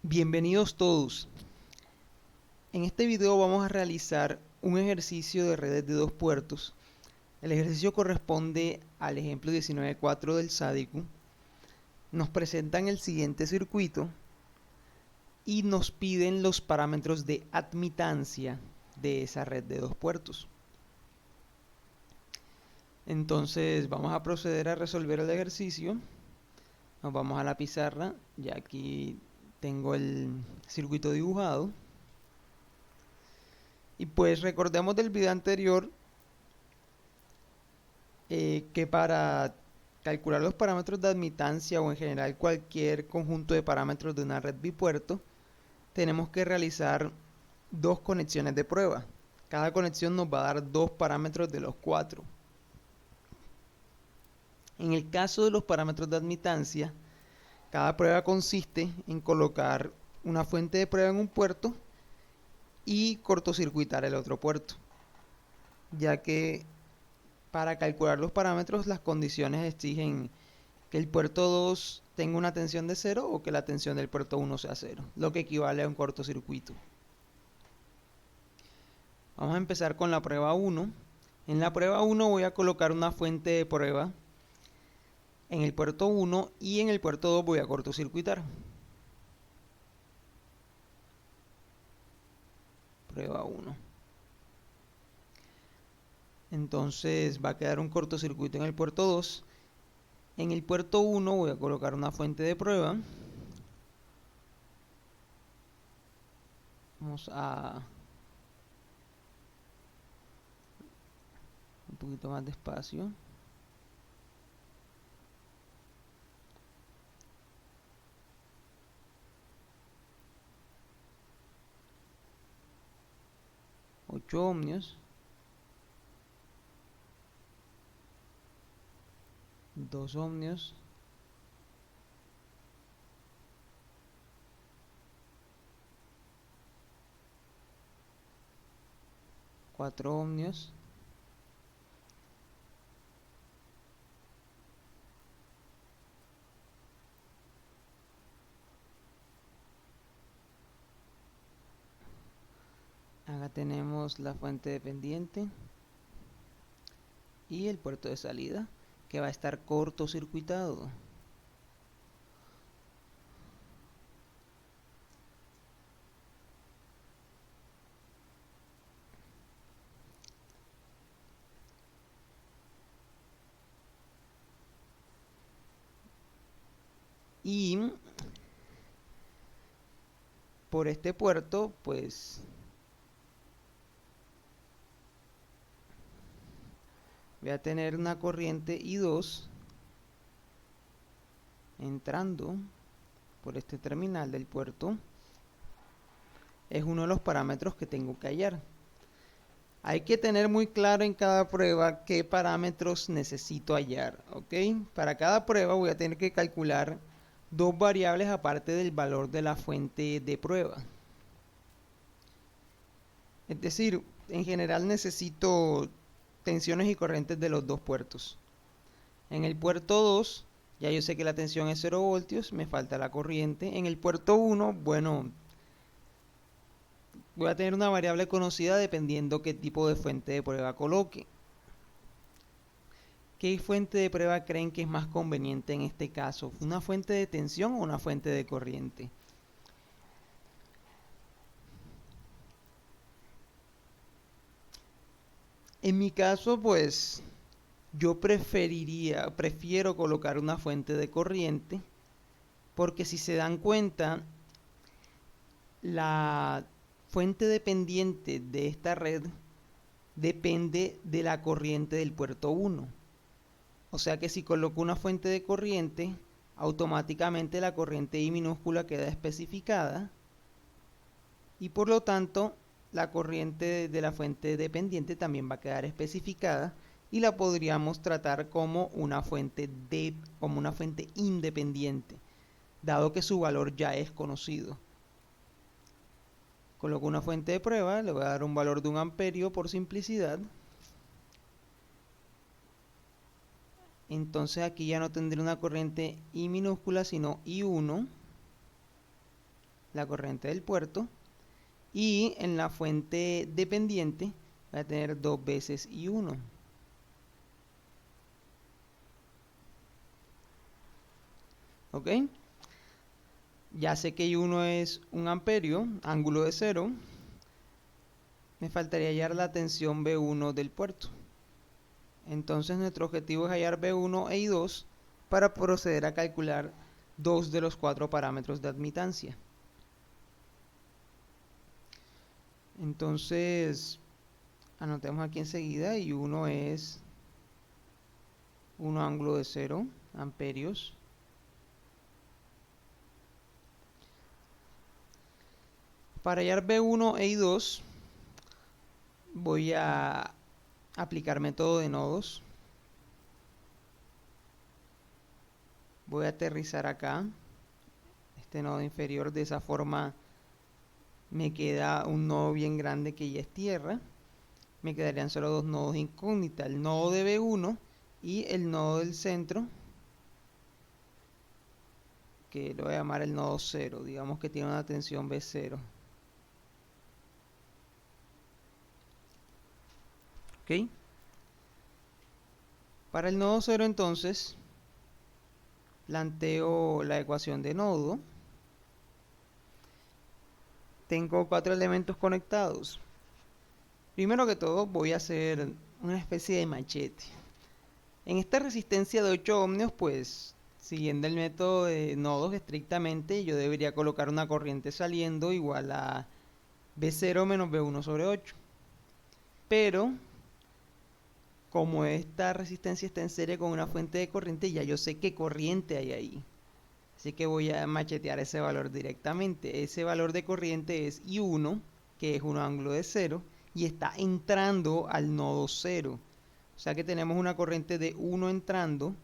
Bienvenidos todos. En este video vamos a realizar un ejercicio de redes de dos puertos. El ejercicio corresponde al ejemplo 19.4 del SADICU. Nos presentan el siguiente circuito y nos piden los parámetros de admitancia de esa red de dos puertos. Entonces vamos a proceder a resolver el ejercicio. Nos vamos a la pizarra. Ya aquí tengo el circuito dibujado. Y pues recordemos del video anterior que para calcular los parámetros de admitancia o en general cualquier conjunto de parámetros de una red bipuerto, tenemos que realizar dos conexiones de prueba. Cada conexión nos va a dar dos parámetros de los cuatro. En el caso de los parámetros de admitancia, cada prueba consiste en colocar una fuente de prueba en un puerto y cortocircuitar el otro puerto, ya que para calcular los parámetros las condiciones exigen que el puerto 2 tenga una tensión de 0 o que la tensión del puerto 1 sea 0, lo que equivale a un cortocircuito. Vamos a empezar con la prueba 1. En la prueba 1 voy a colocar una fuente de prueba en el puerto 1 y en el puerto 2 voy a cortocircuitar. Prueba 1. Entonces va a quedar un cortocircuito en el puerto 2. En el puerto 1 voy a colocar una fuente de prueba. Vamos a un poquito más despacio. Ocho ohmios. 2 ohmios. 4 ohmios. Acá tenemos la fuente dependiente y el puerto de salida que va a estar cortocircuitado. Y por este puerto pues voy a tener una corriente I2 entrando por este terminal del puerto. Es uno de los parámetros que tengo que hallar. Hay que tener muy claro en cada prueba qué parámetros necesito hallar, ¿ok? Para cada prueba voy a tener que calcular dos variables aparte del valor de la fuente de prueba. Es decir, en general necesito tensiones y corrientes de los dos puertos. En el puerto 2, ya yo sé que la tensión es 0 voltios, me falta la corriente. En el puerto 1, bueno, voy a tener una variable conocida dependiendo qué tipo de fuente de prueba coloque. ¿Qué fuente de prueba creen que es más conveniente en este caso? ¿Una fuente de tensión o una fuente de corriente? En mi caso, pues yo prefiero colocar una fuente de corriente, porque si se dan cuenta, la fuente dependiente de esta red depende de la corriente del puerto 1. O sea que si coloco una fuente de corriente, automáticamente la corriente I minúscula queda especificada y por lo tanto la corriente de la fuente dependiente también va a quedar especificada y la podríamos tratar como una fuente independiente, dado que su valor ya es conocido. Coloco una fuente de prueba, le voy a dar un valor de 1 amperio por simplicidad. Entonces aquí ya no tendré una corriente I minúscula, sino I1. la corriente del puerto, y en la fuente dependiente voy a tener 2 veces I1. ¿Ok? Ya sé que I1 es 1 amperio, ángulo de 0. Me faltaría hallar la tensión B1 del puerto. Entonces nuestro objetivo es hallar B1 e I2 para proceder a calcular 2 de los 4 parámetros de admitancia. Entonces, anotemos aquí enseguida, I1 es 1 ángulo de 0 amperios. Para hallar B1 e I2 voy a aplicar método de nodos. Voy a aterrizar acá este nodo inferior. De esa forma me queda un nodo bien grande que ya es tierra. Me quedarían solo 2 nodos incógnitas, el nodo de B1 y el nodo del centro, que lo voy a llamar el nodo 0. Digamos que tiene una tensión B0. ¿Ok? Para el nodo 0 entonces planteo la ecuación de nodo. Tengo 4 elementos conectados. Primero que todo voy a hacer una especie de machete. En esta resistencia de 8 ohmios, pues siguiendo el método de nodos estrictamente, yo debería colocar una corriente saliendo igual a B0 menos B1 sobre 8. Pero como esta resistencia está en serie con una fuente de corriente, ya yo sé qué corriente hay ahí. Así que voy a machetear ese valor directamente. Ese valor de corriente es I1, que es un ángulo de 0, y está entrando al nodo 0. O sea que tenemos una corriente de 1 entrando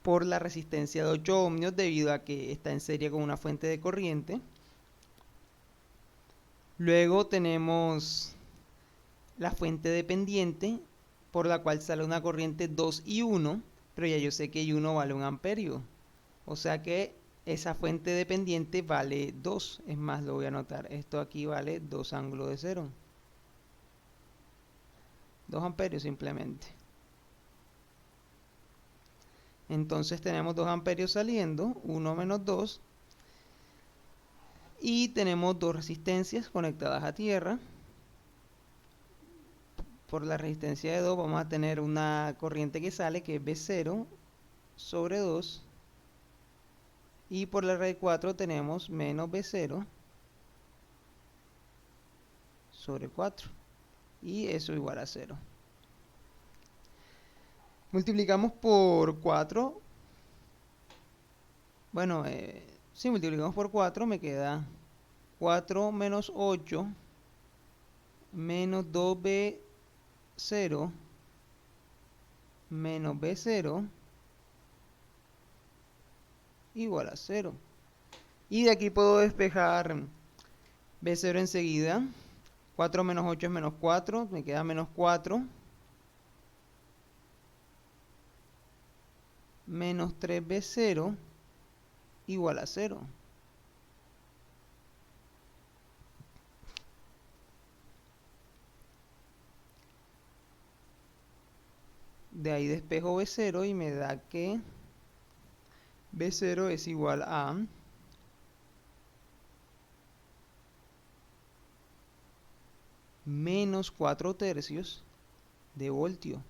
por la resistencia de 8 ohmios debido a que está en serie con una fuente de corriente. Luego tenemos la fuente dependiente por la cual sale una corriente 2 y 1, pero ya yo sé que I1 vale 1 amperio. O sea que esa fuente dependiente vale 2. Es más, lo voy a anotar. Esto aquí vale 2 ángulos de 0. 2 amperios simplemente. Entonces tenemos 2 amperios saliendo, 1 menos 2. Y tenemos 2 resistencias conectadas a tierra. Por la resistencia de 2 vamos a tener una corriente que sale, que es B0 sobre 2. Y por la red 4 tenemos menos B0 sobre 4. Y eso igual a 0. Multiplicamos por 4. Bueno, si multiplicamos por 4 me queda 4 menos 8 menos 2B0 menos B0 igual a 0. Y de aquí puedo despejar B0 enseguida. 4 menos 8 es menos 4, me queda menos 4. Menos 3B0 igual a 0. De ahí despejo B0 y me da que B0 es igual a menos 4 tercios de voltio.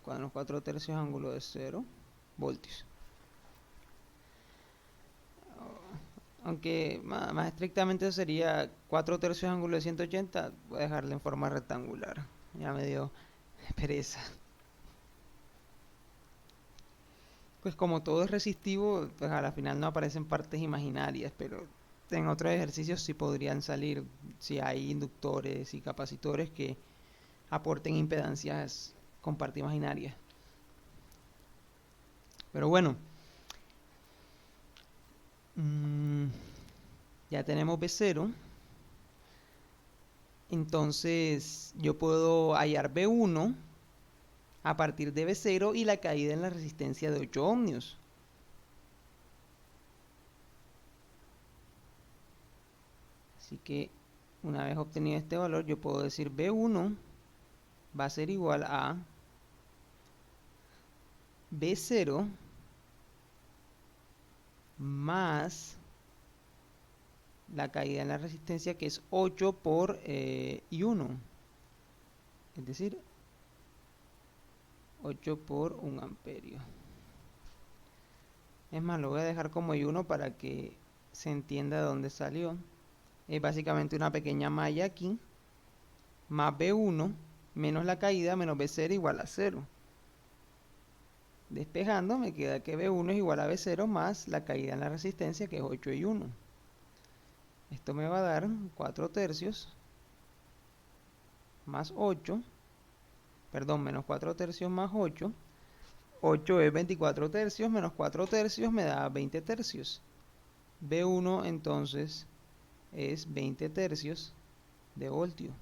Cuando los 4 tercios ángulo de 0 voltios. Aunque más estrictamente eso sería 4 tercios ángulo de 180. Voy a dejarlo en forma rectangular. Ya me dio pereza. Pues como todo es resistivo, pues a la final no aparecen partes imaginarias, pero en otros ejercicios sí podrían salir si hay inductores y capacitores que aporten impedancias con parte imaginaria. Pero bueno, ya tenemos B0. Entonces yo puedo hallar B1 a partir de B0 y la caída en la resistencia de 8 ohmios. Así que una vez obtenido este valor, yo puedo decir B1 va a ser igual a B0 más la caída en la resistencia, que es 8 por I1, es decir, 8 por 1 amperio. Es más, lo voy a dejar como I1 para que se entienda de dónde salió. Es básicamente una pequeña malla aquí, más B1 menos la caída menos B0 igual a 0. Despejando me queda que B1 es igual a B0 más la caída en la resistencia, que es 8 y 1. Esto me va a dar 4 tercios más 8, perdón, menos 4 tercios más 8. 8 es 24 tercios, menos 4 tercios me da 20 tercios. B1 entonces es 20 tercios de voltio.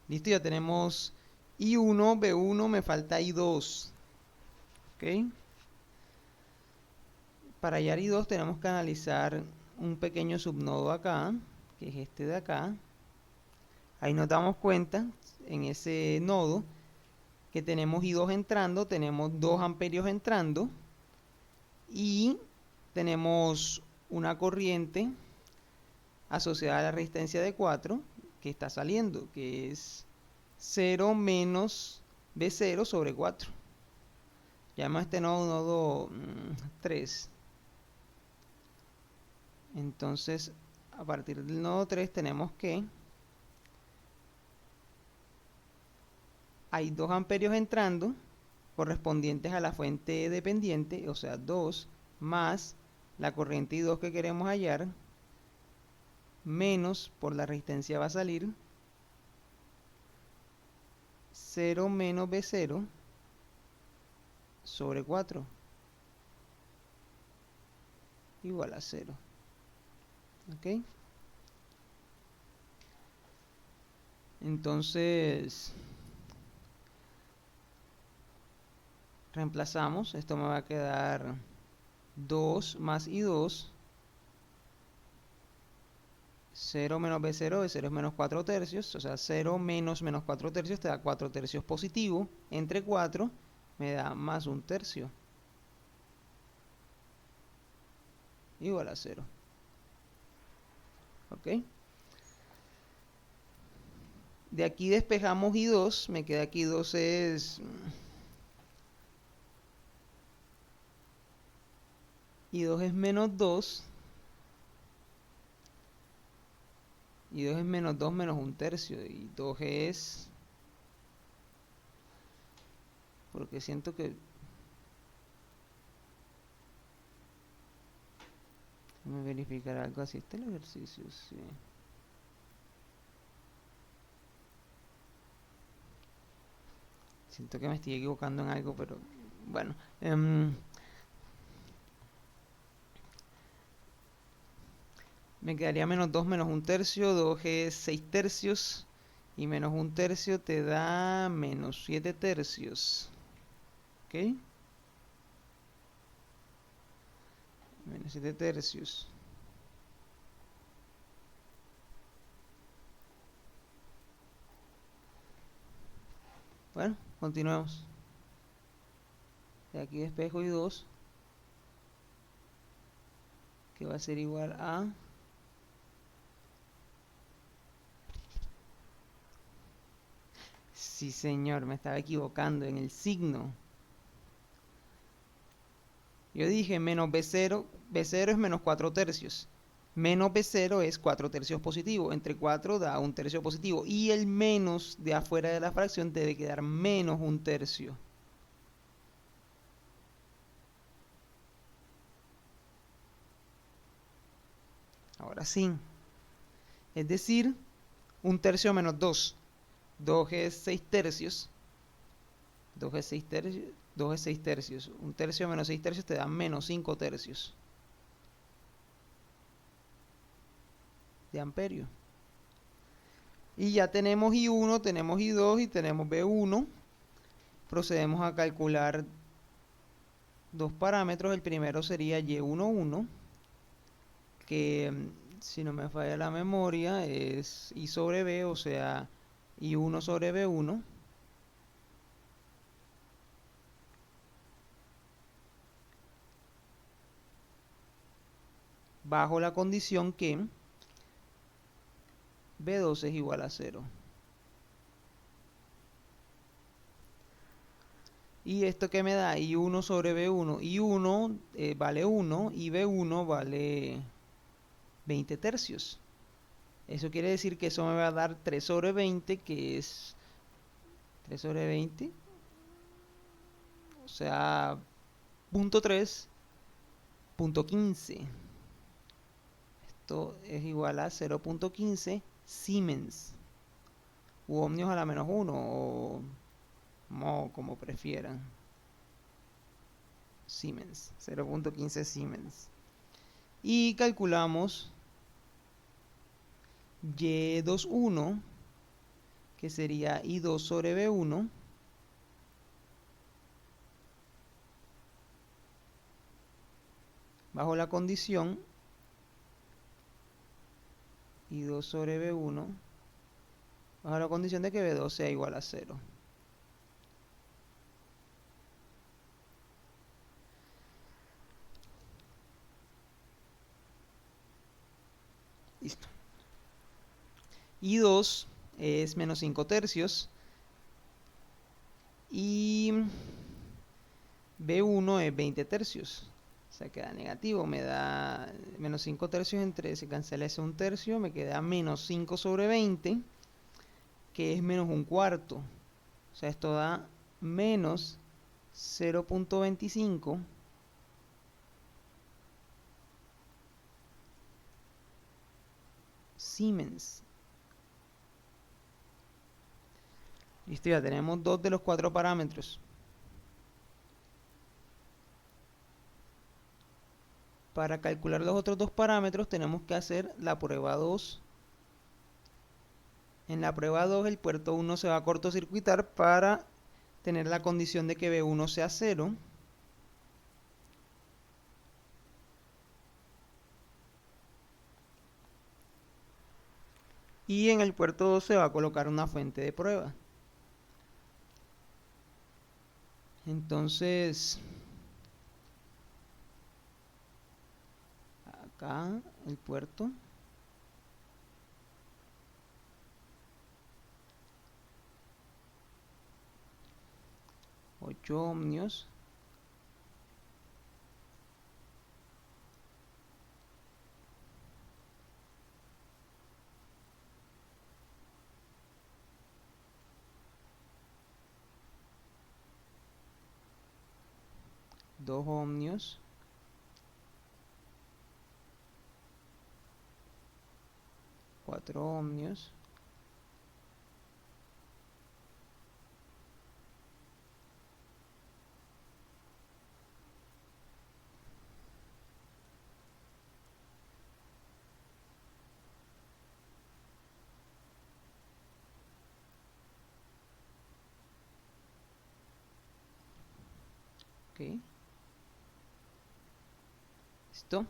Listo, ya tenemos I1, B1, me falta I2. ¿Ok? Para hallar I2 tenemos que analizar un pequeño subnodo acá, que es este de acá. Ahí nos damos cuenta, en ese nodo, que tenemos I2 entrando, tenemos 2 amperios entrando, y tenemos una corriente asociada a la resistencia de 4 que está saliendo, que es 0 menos B0 sobre 4. Llamamos este nodo 3. Entonces, a partir del nodo 3 tenemos que hay 2 amperios entrando, correspondientes a la fuente dependiente, o sea 2, más la corriente I2 que queremos hallar, menos, por la resistencia va a salir 0 menos B0 sobre 4 igual a 0. ¿Ok? Entonces reemplazamos, esto me va a quedar 2 más I2, 0 menos B0, B0 es menos 4 tercios, o sea 0 menos 4 tercios te da 4 tercios positivo, entre 4 me da más 1 tercio, igual a 0. ¿Ok? De aquí despejamos I2, me queda aquí I2 es... I2 es menos 2. I2 es menos 2 menos 1 tercio. Y 2 es... Porque siento que... Déjame verificar algo así. Este es el ejercicio, sí. Siento que me estoy equivocando en algo, pero... Bueno. Me quedaría menos 2 menos 1 tercio. 2 es 6 tercios. Y menos 1 tercio te da menos 7 tercios. ¿Ok? Menos 7 tercios. Bueno, continuemos. De aquí despejo I2, que va a ser igual a... Sí, señor, me estaba equivocando en el signo. Yo dije menos B0, B0 es menos 4 tercios. Menos B0 es 4 tercios positivo. Entre 4 da 1 tercio positivo. Y el menos de afuera de la fracción debe quedar menos 1 tercio. Ahora sí. Es decir, 1 tercio menos 2. 2 es 6 tercios. 2 es 6 tercios. 2 es 6 tercios. 1 tercio menos 6 tercios te da menos 5 tercios de amperio. Y ya tenemos I1, tenemos I2 y tenemos B1. Procedemos a calcular dos parámetros. El primero sería Y11, que si no me falla la memoria es I sobre B, o sea, I1 sobre B1, bajo la condición que B2 es igual a 0. ¿Y esto que me da? I1 sobre B1. I1 vale 1 y B1 vale 20 tercios. Eso quiere decir que eso me va a dar 3 sobre 20, que es 3 sobre 20. O sea, punto 3, punto 15. Esto es igual a 0.15 Siemens. U ohmios a la menos 1, o mho, como prefieran. Siemens, 0.15 Siemens. Y calculamos Y21, que sería I2 sobre B1, bajo la condición I2 sobre B1, bajo la condición de que B2 sea igual a 0. Listo. I2 es menos 5 tercios y B1 es 20 tercios. O sea, queda negativo, me da menos 5 tercios, entre se cancela ese 1 tercio, me queda menos 5 sobre 20, que es menos 1/4. O sea, esto da menos 0.25 Siemens. Listo, ya tenemos 2 de los 4 parámetros. Para calcular los otros 2 parámetros tenemos que hacer la prueba 2. En la prueba 2 el puerto 1 se va a cortocircuitar para tener la condición de que B1 sea 0. Y en el puerto 2 se va a colocar una fuente de prueba. Entonces, acá el puerto. Ocho ohmios. Dos ohmios. Cuatro ohmios. Ok. ¿Listo?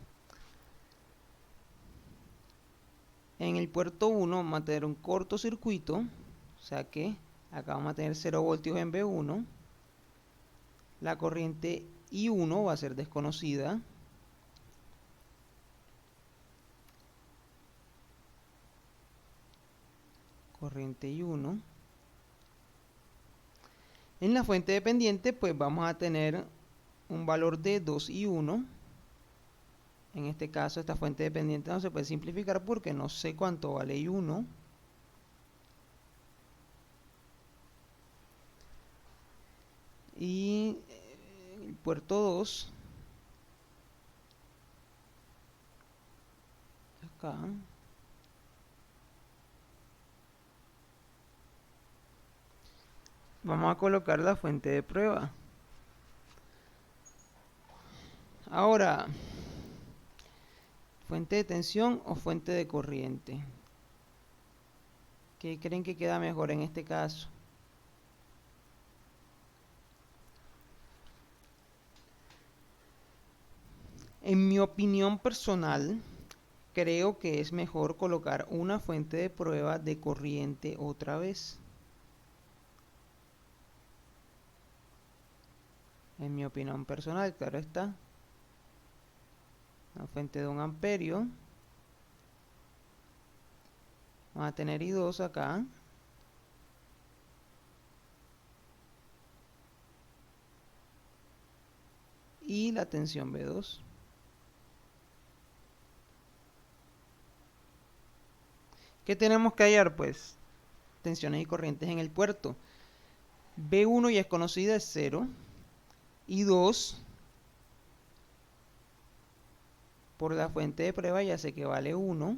En el puerto 1 vamos a tener un cortocircuito, o sea que acá vamos a tener 0 voltios en B1. La corriente I1 va a ser desconocida. Corriente I1. En la fuente dependiente pues vamos a tener un valor de 2I1. En este caso esta fuente dependiente no se puede simplificar porque no sé cuánto vale I1. Y el puerto 2, acá, vamos a colocar la fuente de prueba. Ahora, fuente de tensión o fuente de corriente. ¿Qué creen que queda mejor en este caso? En mi opinión personal, creo que es mejor colocar una fuente de prueba de corriente otra vez. En mi opinión personal, claro está. Una fuente de 1 amperio. Vamos a tener I2 acá. Y la tensión B2. ¿Qué tenemos que hallar? Pues tensiones y corrientes en el puerto. B1 ya es conocida, es 0. I2 por la fuente de prueba ya sé que vale 1.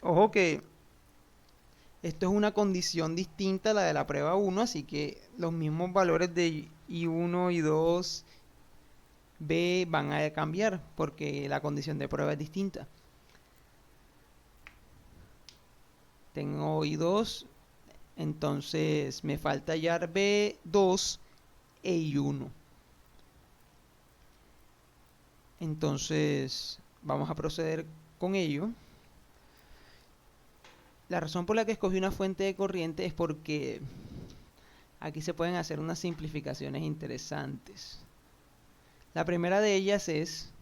Ojo que esto es una condición distinta a la de la prueba 1, así que los mismos valores de I1, I2, B van a cambiar porque la condición de prueba es distinta. Tengo I2, entonces me falta hallar B2 e I1. Entonces vamos a proceder con ello. La razón por la que escogí una fuente de corriente es porque aquí se pueden hacer unas simplificaciones interesantes. La primera de ellas es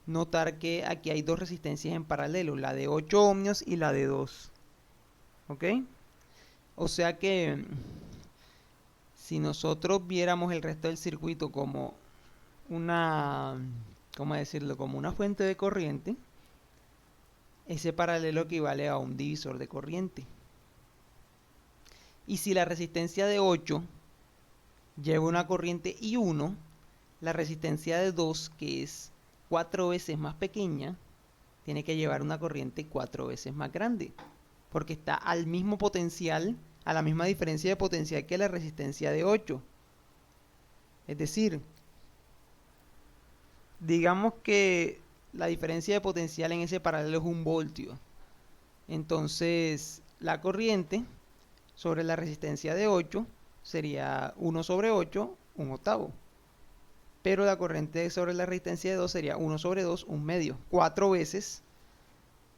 notar que aquí hay dos resistencias en paralelo, la de 8 ohmios y la de 2. ¿Ok? O sea que si nosotros viéramos el resto del circuito como una, ¿cómo decirlo? Como una fuente de corriente, ese paralelo equivale a un divisor de corriente. Y si la resistencia de 8 lleva una corriente I1, la resistencia de 2, que es 4 veces más pequeña, tiene que llevar una corriente 4 veces más grande, porque está al mismo potencial, a la misma diferencia de potencial que la resistencia de 8. Es decir, digamos que la diferencia de potencial en ese paralelo es 1 voltio. Entonces, la corriente sobre la resistencia de 8 sería 1 sobre 8, 1/8. Pero la corriente sobre la resistencia de 2 sería 1 sobre 2, 1/2. 4 veces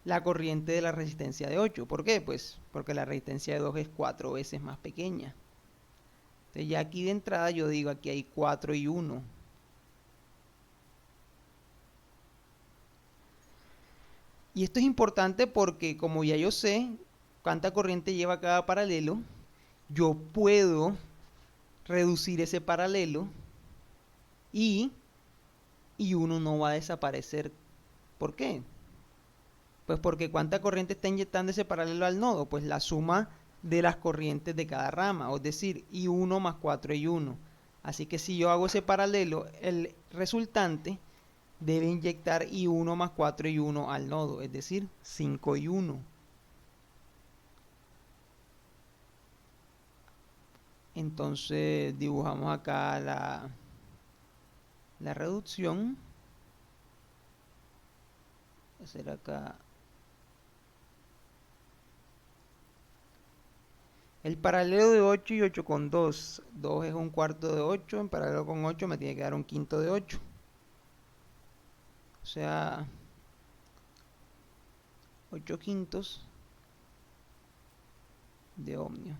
la corriente de la resistencia de 8. ¿Por qué? Pues porque la resistencia de 2 es 4 veces más pequeña. Entonces ya aquí de entrada yo digo, aquí hay 4 y 1. Y esto es importante porque como ya yo sé cuánta corriente lleva cada paralelo, yo puedo reducir ese paralelo y 1 no va a desaparecer. ¿Por qué? Pues porque ¿cuánta corriente está inyectando ese paralelo al nodo? Pues la suma de las corrientes de cada rama, es decir, I1 más 4 I1. Así que si yo hago ese paralelo, el resultante debe inyectar I1 más 4 I1 al nodo, es decir, 5 I1. Entonces dibujamos acá la reducción. Voy a hacer acá el paralelo de 8 y 8 con 2. 2 es 1/4 de 8. En paralelo con 8 me tiene que dar 1/5 de 8. O sea, 8 quintos de ohmio.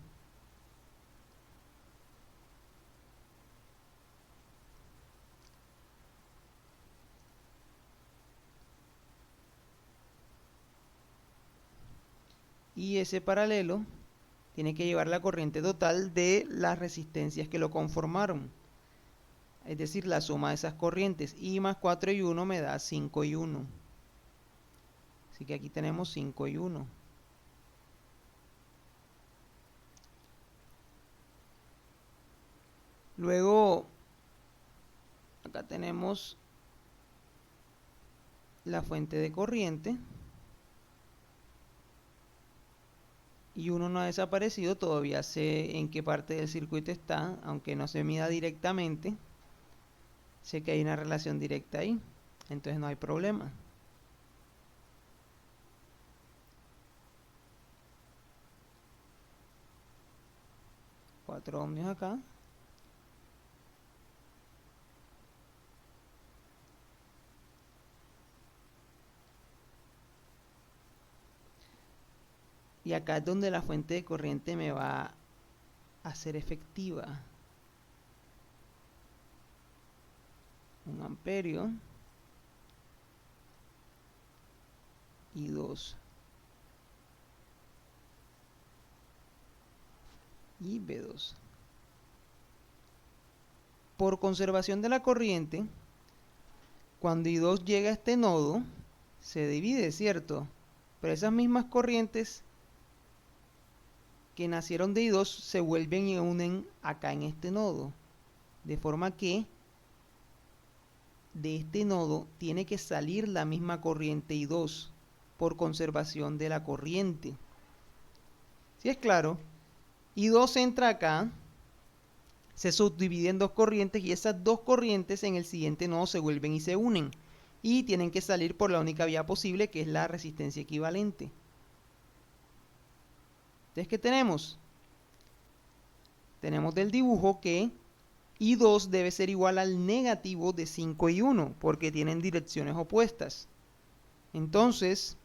Y ese paralelo tiene que llevar la corriente total de las resistencias que lo conformaron. Es decir, la suma de esas corrientes. I más 4 y 1 me da 5 y 1. Así que aquí tenemos 5 y 1. Luego, acá tenemos la fuente de corriente. Y 1 no ha desaparecido, todavía sé en qué parte del circuito está, aunque no se mida directamente. Sé que hay una relación directa ahí, entonces no hay problema. 4 ohmios acá. Y acá es donde la fuente de corriente me va a ser efectiva. 1 amperio y 2. Y B2. Por conservación de la corriente, cuando I2 llega a este nodo, se divide, ¿cierto? Pero esas mismas corrientes que nacieron de I2 se vuelven y unen acá en este nodo. De forma que de este nodo tiene que salir la misma corriente I2 por conservación de la corriente. ¿Sí es claro? I2 entra acá, se subdivide en dos corrientes y esas dos corrientes en el siguiente nodo se vuelven y se unen. Y tienen que salir por la única vía posible, que es la resistencia equivalente. Entonces, ¿qué tenemos? Tenemos del dibujo que I2 debe ser igual al negativo de 5 y 1, porque tienen direcciones opuestas. Entonces,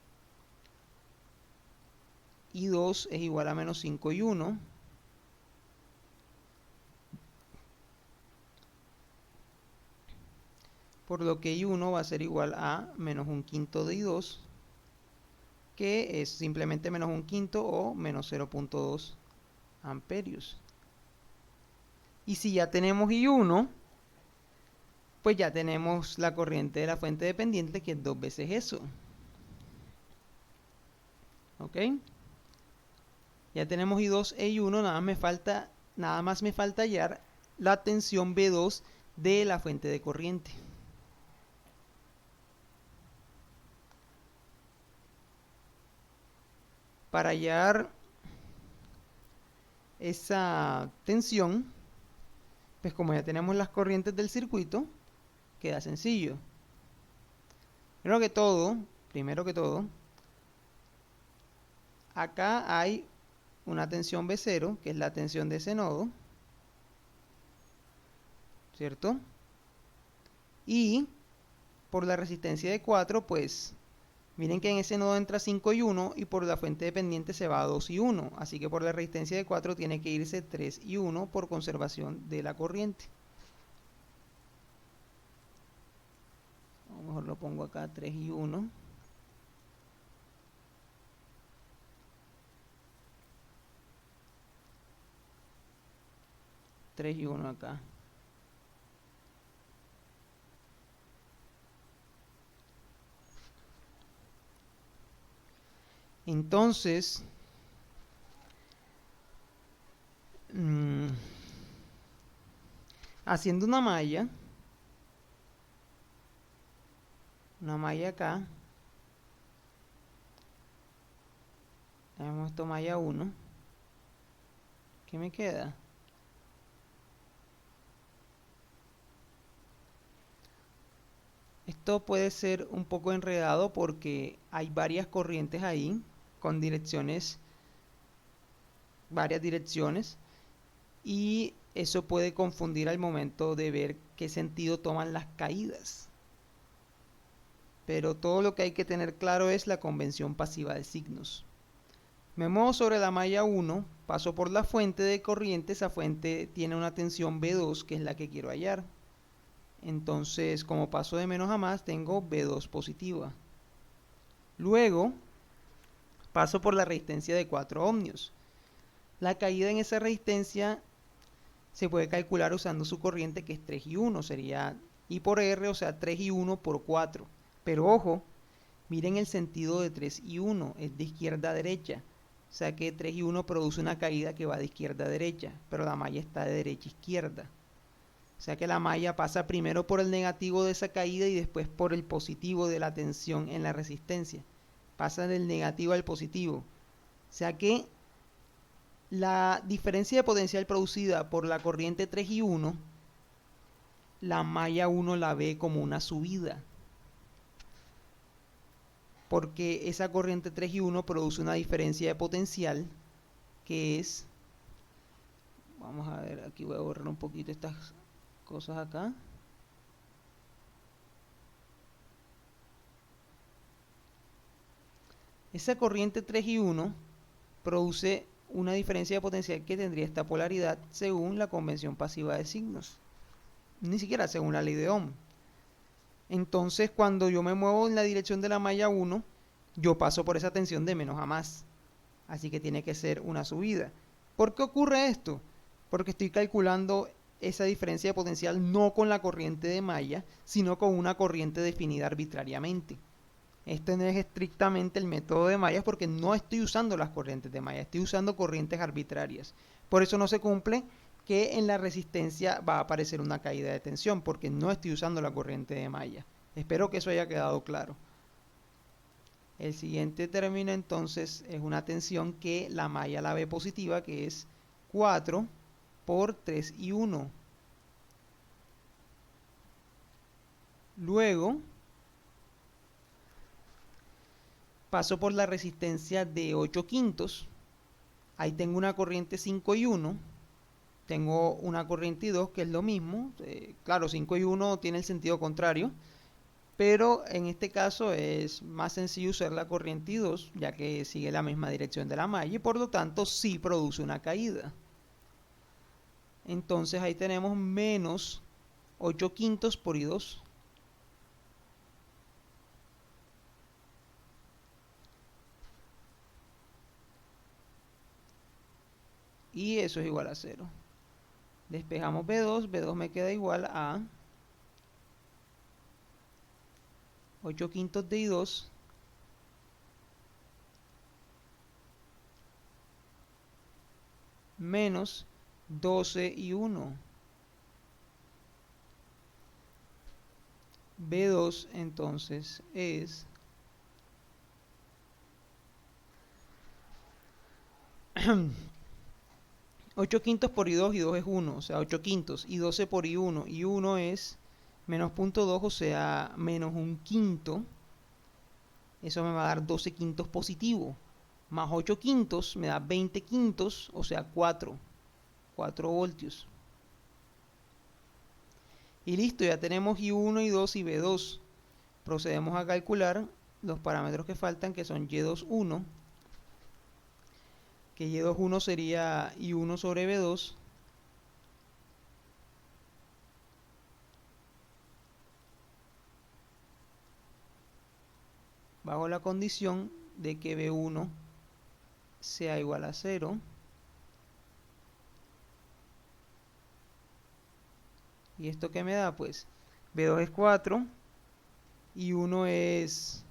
I2 es igual a menos 5 y 1. Por lo que I1 va a ser igual a menos 1/5 de I2, que es simplemente menos 1/5 o menos 0.2 amperios. Y si ya tenemos I1, pues ya tenemos la corriente de la fuente dependiente, que es 2 veces eso. ¿Ok? Ya tenemos I2 e I1, nada más me falta hallar la tensión B2 de la fuente de corriente. Para hallar esa tensión, pues como ya tenemos las corrientes del circuito, queda sencillo. Primero que todo, acá hay una tensión B0, que es la tensión de ese nodo, ¿cierto? Y por la resistencia de 4, pues miren que en ese nodo entra 5 y 1 y por la fuente dependiente se va a 2 y 1. Así que por la resistencia de 4 tiene que irse 3 y 1 por conservación de la corriente. A lo mejor lo pongo acá 3 y 1. Tres y 1 acá. Entonces, haciendo una malla acá, hemos puesto malla 1, ¿qué me queda? Esto puede ser un poco enredado porque hay varias corrientes ahí con varias direcciones, y eso puede confundir al momento de ver qué sentido toman las caídas. Pero todo lo que hay que tener claro es la convención pasiva de signos. Me muevo sobre la malla 1, paso por la fuente de corriente, esa fuente tiene una tensión B2, que es la que quiero hallar. Entonces, como paso de menos a más, tengo B2 positiva. Luego, paso por la resistencia de 4 ohmios. La caída en esa resistencia se puede calcular usando su corriente, que es 3 y 1. Sería I por R, o sea, 3 y 1 por 4. Pero ojo, miren el sentido de 3 y 1, es de izquierda a derecha. O sea que 3 y 1 produce una caída que va de izquierda a derecha, pero la malla está de derecha a izquierda. O sea que la malla pasa primero por el negativo de esa caída y después por el positivo de la tensión en la resistencia. Pasa del negativo al positivo. O sea que la diferencia de potencial producida por la corriente 3 y 1, la malla 1 la ve como una subida, porque esa corriente 3 y 1 produce una diferencia de potencial que es, vamos a ver, aquí voy a borrar un poquito estas cosas acá. Esa corriente 3 y 1 produce una diferencia de potencial que tendría esta polaridad según la convención pasiva de signos, ni siquiera según la ley de Ohm. Entonces, cuando yo me muevo en la dirección de la malla 1, yo paso por esa tensión de menos a más. Así que tiene que ser una subida. ¿Por qué ocurre esto? Porque estoy calculando esa diferencia de potencial no con la corriente de malla, sino con una corriente definida arbitrariamente. Este no es estrictamente el método de mallas porque no estoy usando las corrientes de malla, estoy usando corrientes arbitrarias. Por eso no se cumple que en la resistencia va a aparecer una caída de tensión, porque no estoy usando la corriente de malla. Espero que eso haya quedado claro. El siguiente término entonces es una tensión que la malla la ve positiva, que es 4 por 3 y 1. Luego paso por la resistencia de 8 quintos. Ahí tengo una corriente 5 y 1. Tengo una corriente y 2 que es lo mismo. Claro, 5 y 1 tiene el sentido contrario. Pero en este caso es más sencillo usar la corriente y 2, ya que sigue la misma dirección de la malla y por lo tanto sí produce una caída. Entonces ahí tenemos menos 8 quintos por I2. Y eso es igual a 0. Despejamos B2, B2 me queda igual a 8 quintos de I2 menos 12 y 1. B2 entonces es 8 quintos por I2 y 2 es 1, o sea 8 quintos, y 12 por I1, y 1 es menos 0.2, o sea menos un quinto. Eso me va a dar 12 quintos positivo, más 8 quintos me da 20 quintos, o sea 4 voltios. Y listo, ya tenemos I1, I2 y B2. Procedemos a calcular los parámetros que faltan, que son Y21, que Y21 sería I1 sobre B2 bajo la condición de que B1 sea igual a 0 y esto que me da, pues B2 es 4 y 1 es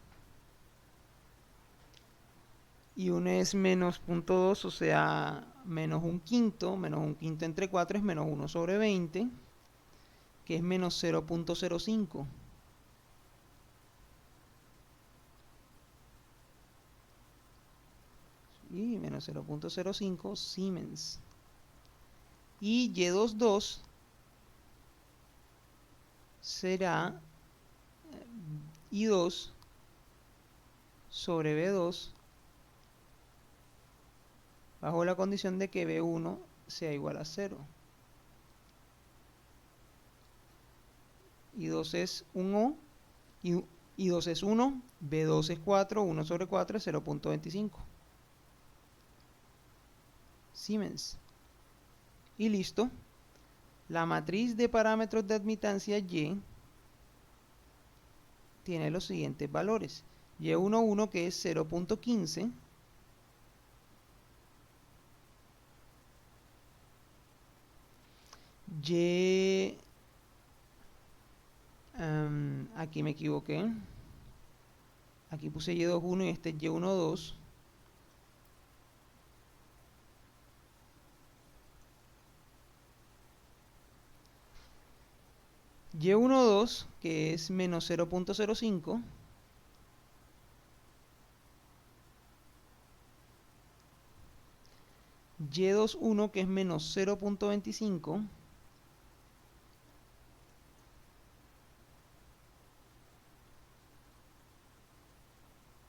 menos 0.2, o sea menos un quinto entre 4 es menos 1 sobre 20, que es menos 0.05. Y menos 0.05 Siemens. Y Y22 será I2 sobre B2 bajo la condición de que B1 sea igual a 0. I2 es 1 y 2 es 1, B2 es 4, 1 sobre 4 es 0.25 Siemens. Y listo. La matriz de parámetros de admitancia Y tiene los siguientes valores. Y11 que es 0.15, Y... aquí me equivoqué. Aquí puse Y21 y este es Y12. Y12 que es menos 0.05. Y21 que es menos 0.25.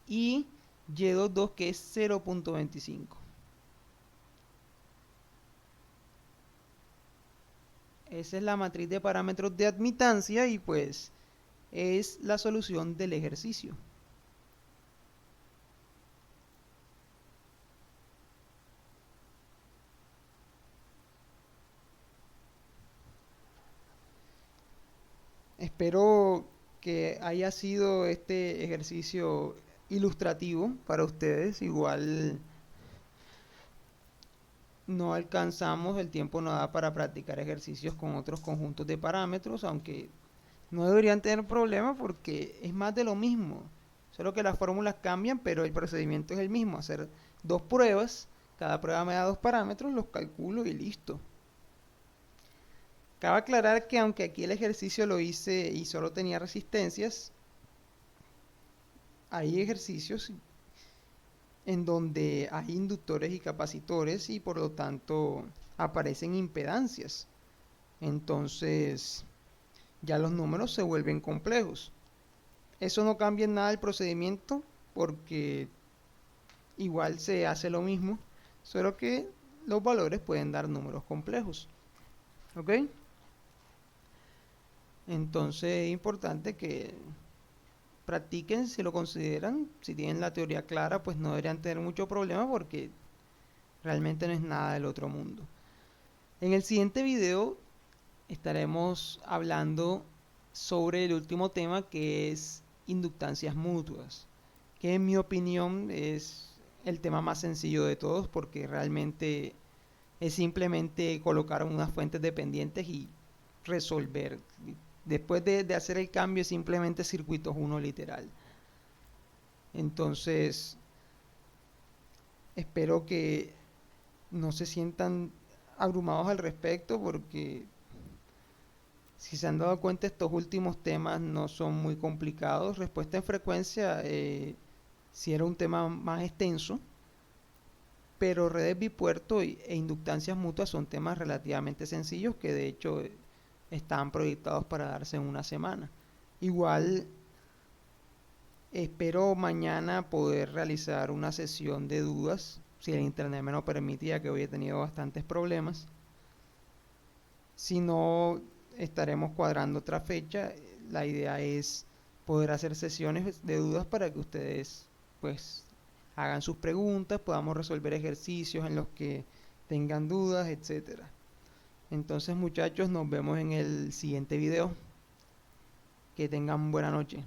Y Y22 que es 0.25. Esa es la matriz de parámetros de admitancia y pues es la solución del ejercicio. Espero que haya sido este ejercicio ilustrativo para ustedes. Igual no alcanzamos, el tiempo no da para practicar ejercicios con otros conjuntos de parámetros, aunque no deberían tener problema porque es más de lo mismo. Solo que las fórmulas cambian, pero el procedimiento es el mismo. Hacer dos pruebas, cada prueba me da dos parámetros, los calculo y listo. Cabe aclarar que aunque aquí el ejercicio lo hice y solo tenía resistencias, hay ejercicios en donde hay inductores y capacitores y por lo tanto aparecen impedancias. Entonces ya los números se vuelven complejos. Eso no cambia en nada el procedimiento porque igual se hace lo mismo, solo que los valores pueden dar números complejos. ¿Ok? Entonces es importante que practiquen si lo consideran. Si tienen la teoría clara, pues no deberían tener mucho problema porque realmente no es nada del otro mundo. En el siguiente video estaremos hablando sobre el último tema, que es inductancias mutuas, que en mi opinión es el tema más sencillo de todos porque realmente es simplemente colocar unas fuentes dependientes y resolver. Después de hacer el cambio es simplemente circuitos 1 literal. Entonces espero que no se sientan abrumados al respecto porque si se han dado cuenta estos últimos temas no son muy complicados. Respuesta en frecuencia si era un tema más extenso, pero redes bipuerto e inductancias mutuas son temas relativamente sencillos que de hecho están proyectados para darse en una semana. Igual espero mañana poder realizar una sesión de dudas, si el internet me lo permitía, que hoy he tenido bastantes problemas. Si no, estaremos cuadrando otra fecha. La idea es poder hacer sesiones de dudas para que ustedes pues hagan sus preguntas, podamos resolver ejercicios en los que tengan dudas, etcétera. Entonces muchachos, nos vemos en el siguiente video. Que tengan buena noche.